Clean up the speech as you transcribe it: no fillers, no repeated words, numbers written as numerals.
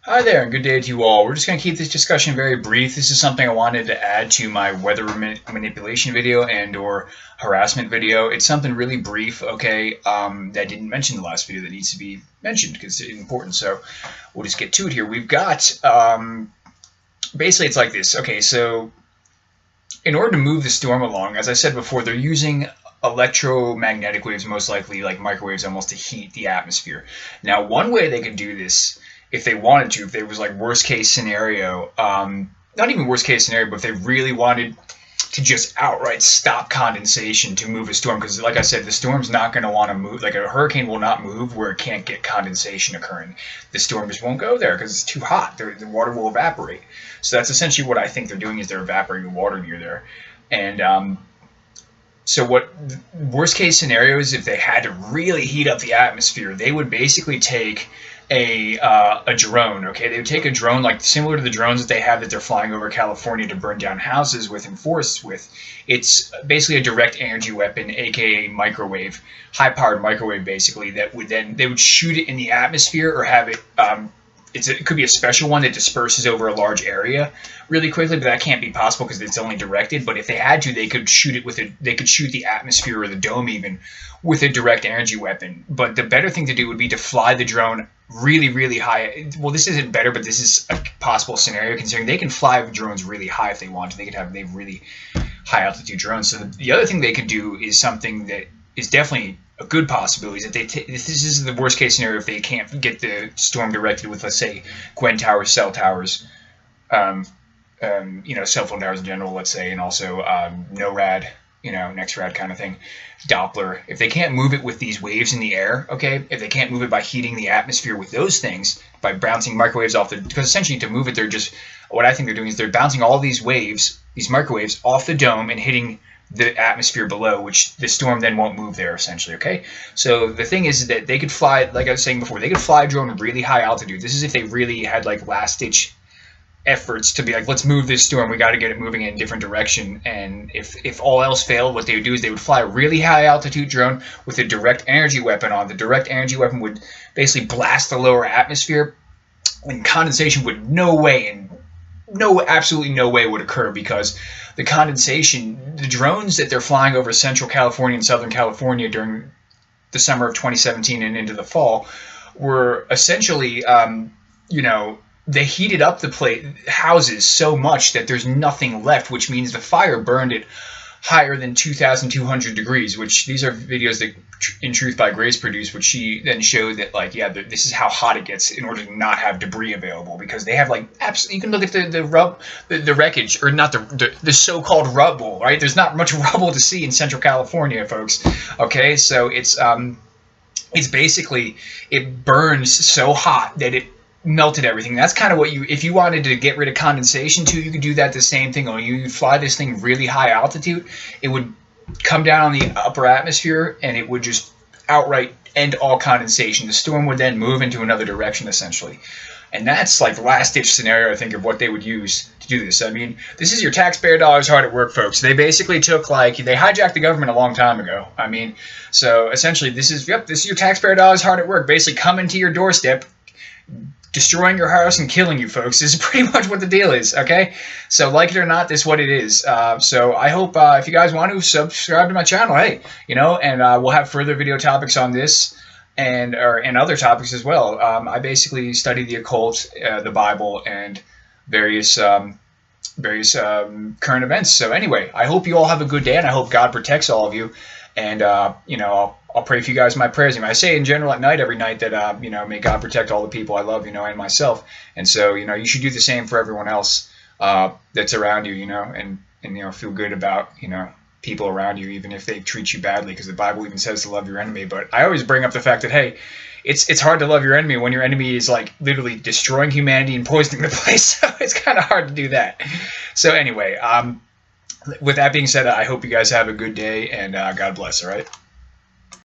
Hi there, and good day to you all. We're just going to keep this discussion very brief. This is something I wanted to add to my weather manipulation video and or harassment video. It's something really brief, okay, that I didn't mention in the last video that needs to be mentioned because it's important. So we'll just get to it here. We've got, basically it's like this. Okay, so in order to move the storm along, as I said before, they're using electromagnetic waves, most likely like microwaves almost, to heat the atmosphere. Now, one way they could do this if they wanted to, if there was like worst case scenario, not even worst case scenario, but if they really wanted to just outright stop condensation to move a storm, because like I said, the storm's not going to want to move. Like a hurricane will not move where it can't get condensation occurring. The storm just won't go there because it's too hot. The water will evaporate. So that's essentially what I think they're doing, is they're evaporating the water near there. And so what worst case scenario is, if they had to really heat up the atmosphere, they would basically take a drone. Okay, they would take a drone like similar to the drones that they have that they're flying over California to burn down houses with and forests with. It's basically a direct energy weapon, aka microwave, high powered microwave, basically, that would then they would shoot it in the atmosphere or have it. It could be a special one that disperses over a large area really quickly, but that can't be possible because it's only directed. But if they had to, they could shoot it with they could shoot the atmosphere or the dome even with a direct energy weapon. But the better thing to do would be to fly the drone really, really high. Well, this isn't better, but this is a possible scenario, considering they can fly drones really high if they want to. They have really high altitude drones. So the other thing they could do is something that is definitely a good possibility, is that this is the worst case scenario if they can't get the storm directed with, let's say, Gwen towers, cell towers, cell phone towers in general, let's say, and also NORAD, NEXRAD kind of thing, Doppler. If they can't move it with these waves in the air, okay, if they can't move it by heating the atmosphere with those things, by bouncing microwaves off because essentially to move it, what I think they're doing is they're bouncing all these waves, these microwaves, off the dome and hitting the atmosphere below, which the storm then won't move there, essentially, okay? So the thing is that they could fly, like I was saying before, they could fly a drone really high altitude. This is if they really had like last-ditch efforts to be like, let's move this storm, we got to get it moving in a different direction. And if all else failed, what they would do is they would fly a really high altitude drone with a direct energy weapon on. The direct energy weapon would basically blast the lower atmosphere, and condensation would absolutely no way would occur, because the condensation, the drones that they're flying over Central California and Southern California during the summer of 2017 and into the fall were essentially, they heated up the houses so much that there's nothing left, which means the fire burned it higher than 2,200 degrees, which these are videos that In Truth by Grace produced, which she then showed that, like, yeah, this is how hot it gets in order to not have debris available, because they have, like, you can look at the wreckage, or not the so-called rubble, right? There's not much rubble to see in Central California, folks, okay? So it's basically, it burns so hot that it melted everything. That's kind of what if you wanted to get rid of condensation too, you could do that the same thing. Only you fly this thing really high altitude, it would come down on the upper atmosphere and it would just outright end all condensation. The storm would then move into another direction, essentially. And that's like the last-ditch scenario, I think, of what they would use to do this. I mean, this is your taxpayer dollars hard at work, folks. They basically took, like, they hijacked the government a long time ago. I mean, so essentially this is your taxpayer dollars hard at work, basically coming to your doorstep, destroying your house and killing you, folks. This is pretty much what the deal is, okay? So like it or not, this is what it is. So I hope if you guys want to subscribe to my channel, hey, and we'll have further video topics on this and other topics as well. I basically study the occult, the Bible, and various current events. So anyway, I hope you all have a good day, and I hope God protects all of you. And I'll pray for you guys in my prayers. I say in general at night, every night, that may God protect all the people I love, and myself. And so you should do the same for everyone else that's around you, and feel good about people around you, even if they treat you badly, because the Bible even says to love your enemy. But I always bring up the fact that, hey, it's hard to love your enemy when your enemy is like literally destroying humanity and poisoning the place. So it's kind of hard to do that. So anyway, with that being said, I hope you guys have a good day, and God bless, all right?